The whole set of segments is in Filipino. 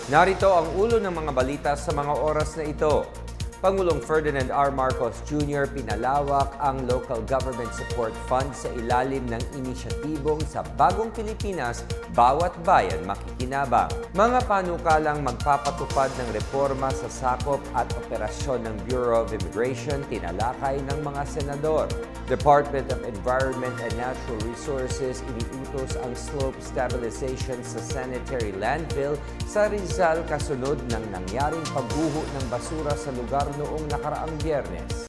Narito ang ulo ng mga balita sa mga oras na ito. Pangulong Ferdinand R. Marcos Jr. pinalawak ang Local Government Support Fund sa ilalim ng inisyatibong Sa Bagong Pilipinas, Bawat Bayan Makikinabang. Mga panukalang magpapatupad ng reforma sa sakop at operasyon ng Bureau of Immigration tinalakay ng mga senador. Department of Environment and Natural Resources iniutos ang slope stabilization sa sanitary landfill sa Rizal kasunod ng nangyaring pagguho ng basura sa lugar noong nakaraang Biyernes.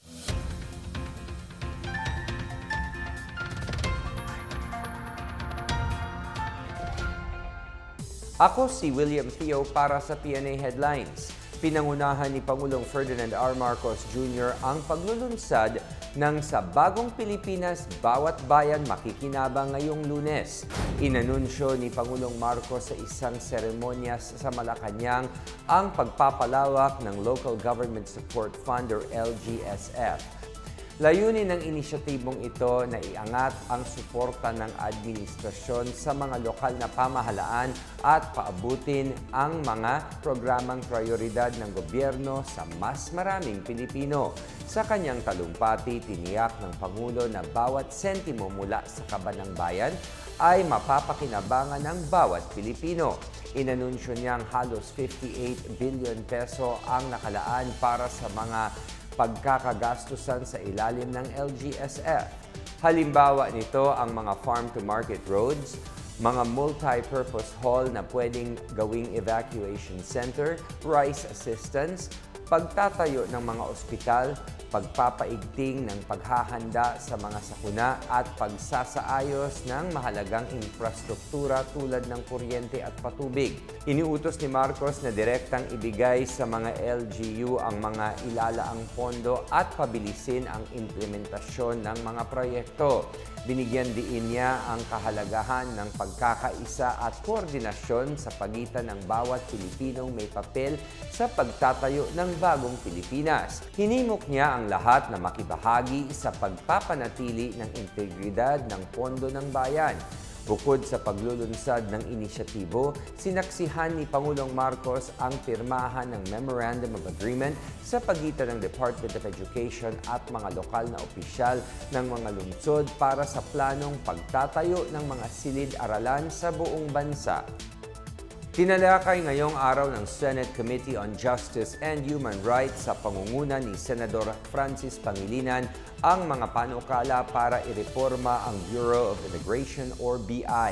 Ako si William Theo para sa PNA Headlines. Pinangunahan ni Pangulong Ferdinand R. Marcos Jr. ang paglulunsad ng Sa Bagong Pilipinas, Bawat Bayan Makikinabang ngayong Lunes. Inanunsyo ni Pangulong Marcos sa isang seremonya sa Malacanang ang pagpapalawak ng Local Government Support Fund or LGSF. Layunin ng inisyatibong ito na iangat ang suporta ng administrasyon sa mga lokal na pamahalaan at paabutin ang mga programang prioridad ng gobyerno sa mas maraming Pilipino. Sa kanyang talumpati, tiniyak ng Pangulo na bawat sentimo mula sa kaban ng bayan ay mapapakinabangan ng bawat Pilipino. Inanunsyo niyang halos 58 billion peso ang nakalaan para sa mga pagkakagastusan sa ilalim ng LGSF. Halimbawa nito ang mga farm-to-market roads, mga multi-purpose hall na pwedeng gawing evacuation center, rice assistance, pagtatayo ng mga ospital, pagpapaigting ng paghahanda sa mga sakuna at pagsasaayos ng mahalagang infrastruktura tulad ng kuryente at patubig. Iniutos ni Marcos na direktang ibigay sa mga LGU ang mga ilalaang pondo at pabilisin ang implementasyon ng mga proyekto. Binigyan diin niya ang kahalagahan ng pagkakaisa at koordinasyon sa pagitan ng bawat Pilipinong may papel sa pagtatayo ng bagong Pilipinas. Hinimok niya ang lahat na makibahagi sa pagpapanatili ng integridad ng pondo ng bayan. Bukod sa paglulunsad ng inisyatibo, sinaksihan ni Pangulong Marcos ang pirmahan ng Memorandum of Agreement sa pagitan ng Department of Education at mga lokal na opisyal ng mga lungsod para sa planong pagtatayo ng mga silid-aralan sa buong bansa. Tinalakay ngayong araw ng Senate Committee on Justice and Human Rights sa pangunguna ni Senador Francis Pangilinan ang mga panukala para ireforma ang Bureau of Immigration or BI.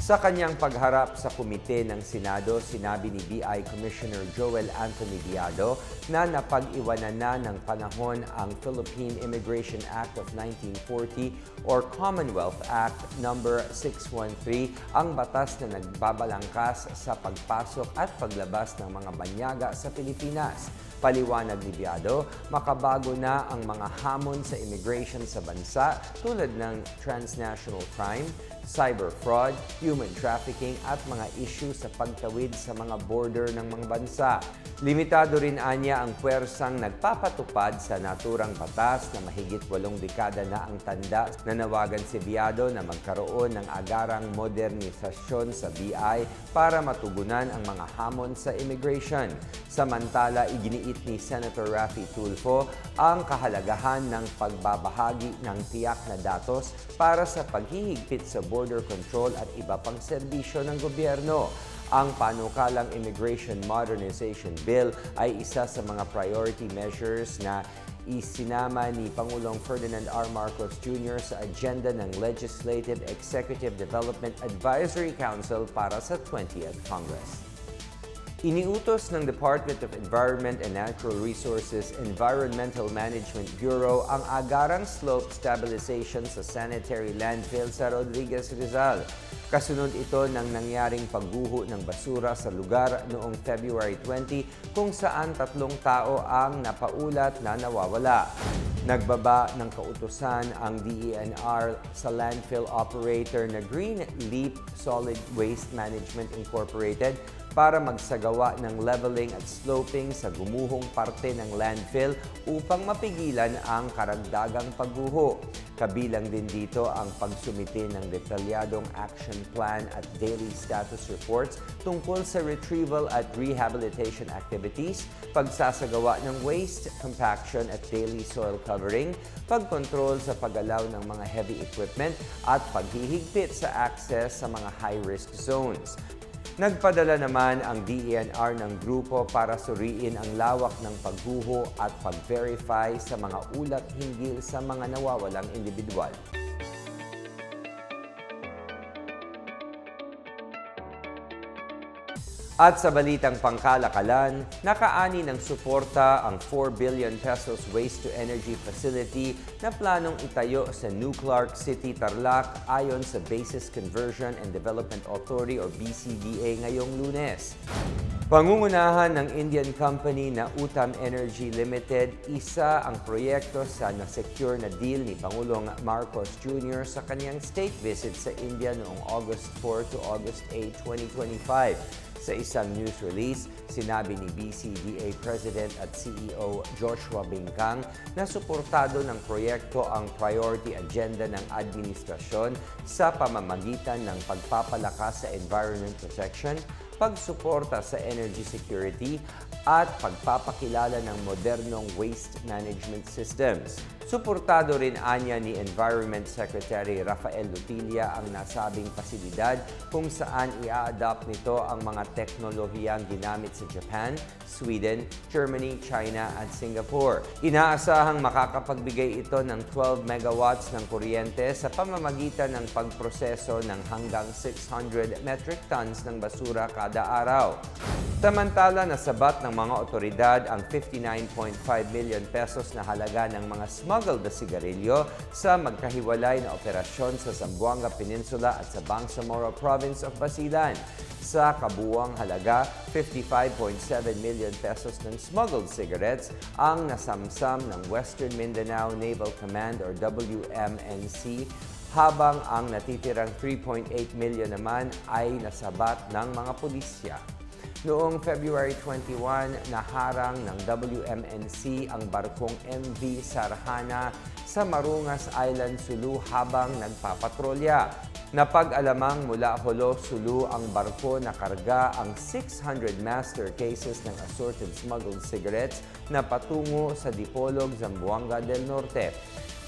Sa kanyang pagharap sa komite ng Senado, sinabi ni BI Commissioner Joel Anthony Viado na napag-iwanan na ng panahon ang Philippine Immigration Act of 1940 or Commonwealth Act No. 613, ang batas na nagbabalangkas sa pagpasok at paglabas ng mga banyaga sa Pilipinas. Paliwanag ni Viado, makabago na ang mga hamon sa immigration sa bansa tulad ng transnational crime, cyber fraud, human trafficking at mga issue sa pagtawid sa mga border ng mga bansa. Limitado rin anya ang puwersang nagpapatupad sa naturang batas na mahigit 8 dekada na ang tanda. Nanawagan si Viado na magkaroon ng agarang modernisasyon sa BI para matugunan ang mga hamon sa immigration. Samantala, iginiit ni Senator Raffy Tulfo ang kahalagahan ng pagbabahagi ng tiyak na datos para sa paghihigpit sa border control at iba pang serbisyo ng gobyerno. Ang panukalang Immigration Modernization Bill ay isa sa mga priority measures na isinama ni Pangulong Ferdinand R. Marcos Jr. sa agenda ng Legislative Executive Development Advisory Council para sa 20th Congress. Iniutos ng Department of Environment and Natural Resources Environmental Management Bureau ang agarang slope stabilization sa sanitary landfill sa Rodriguez, Rizal. Kasunod ito ng nangyaring pagguho ng basura sa lugar noong February 20 kung saan 3 tao ang napaulat na nawawala. Nagbaba ng kautusan ang DENR sa landfill operator na Green Leap Solid Waste Management Incorporated para magsagawa ng leveling at sloping sa gumuhong parte ng landfill upang mapigilan ang karagdagang pagguho. Kabilang din dito ang pagsumite ng detalyadong action plan at daily status reports tungkol sa retrieval at rehabilitation activities, pagsasagawa ng waste, compaction at daily soil covering, pagkontrol sa paggalaw ng mga heavy equipment at paghihigpit sa access sa mga high-risk zones. Nagpadala naman ang DENR ng grupo para suriin ang lawak ng pagguho at pag-verify sa mga ulat hinggil sa mga nawawalang individual. At sa balitang pangkalakalan, nakaani ng suporta ang 4 billion pesos waste-to-energy facility na planong itayo sa New Clark City, Tarlac ayon sa Bases Conversion and Development Authority o BCDA ngayong Lunes. Pangungunahan ng Indian company na Uttam Energy Limited, isa ang proyekto sa na-secure na deal ni Pangulong Marcos Jr. sa kanyang state visit sa India noong August 4 to August 8, 2025. Sa isang news release, sinabi ni BCDA President at CEO Joshua Bingkang na suportado ng proyekto ang priority agenda ng administrasyon sa pamamagitan ng pagpapalakas sa environment protection, pagsuporta sa energy security at pagpapakilala ng modernong waste management systems. Suportado rin anya ni Environment Secretary Rafael Lutilla ang nasabing pasilidad kung saan i-a-adopt nito ang mga teknolohiyang ginamit sa Japan, Sweden, Germany, China at Singapore. Inaasahang makakapagbigay ito ng 12 megawatts ng kuryente sa pamamagitan ng pagproseso ng hanggang 600 metric tons ng basura kada araw. Samantala, nasabat ng mga otoridad ang 59.5 million pesos na halaga ng mga smuggled na sigarilyo sa magkahiwalay na operasyon sa Zamboanga Peninsula at sa Bangsamoro Province of Basilan. Sa kabuuang halaga, 55.7 million pesos ng smuggled cigarettes ang nasamsam ng Western Mindanao Naval Command or WMNC, habang ang natitirang 3.8 million naman ay nasabat ng mga pulisya. Noong February 21, naharang ng WMNC ang barkong MV Sarhana sa Marungas Island, Sulu habang nagpapatrolya. Napag-alamang mula Jolo, Sulu ang barko na karga ang 600 master cases ng assorted smuggled cigarettes na patungo sa Dipolog, Zamboanga del Norte.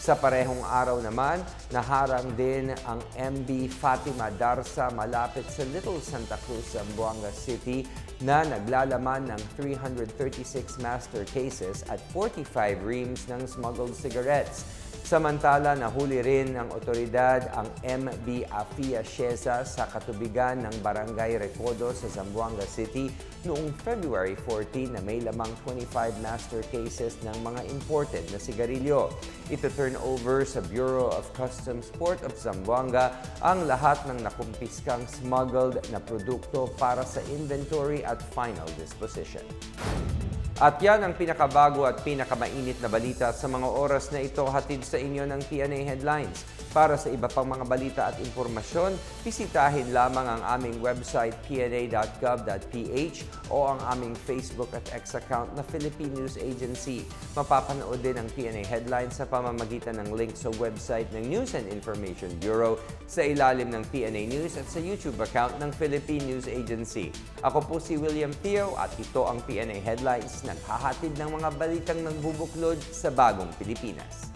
Sa parehong araw naman, naharang din ang MV Fatima Darsa malapit sa Little Santa Cruz, Zamboanga City na naglalaman ng 336 master cases at 45 reams ng smuggled cigarettes. Samantala, nahuli rin ng otoridad ang MV Afia Sheza sa katubigan ng Barangay Recodo sa Zamboanga City noong February 14 na may lamang 25 master cases ng mga imported na sigarilyo. Ito turn over sa Bureau of Customs Port of Zamboanga ang lahat ng nakumpiskang smuggled na produkto para sa inventory at final disposition. At yan ang pinakabago at pinakamainit na balita sa mga oras na ito, hatid sa inyo ng PNA Headlines. Para sa iba pang mga balita at impormasyon, bisitahin lamang ang aming website pna.gov.ph o ang aming Facebook at X account na Philippine News Agency. Mapapanood din ang PNA Headlines sa pamamagitan ng link sa website ng News and Information Bureau, sa ilalim ng PNA News at sa YouTube account ng Philippine News Agency. Ako po si William Theo at ito ang PNA Headlines, naghahatid ng mga balitang nagbubuklod sa bagong Pilipinas.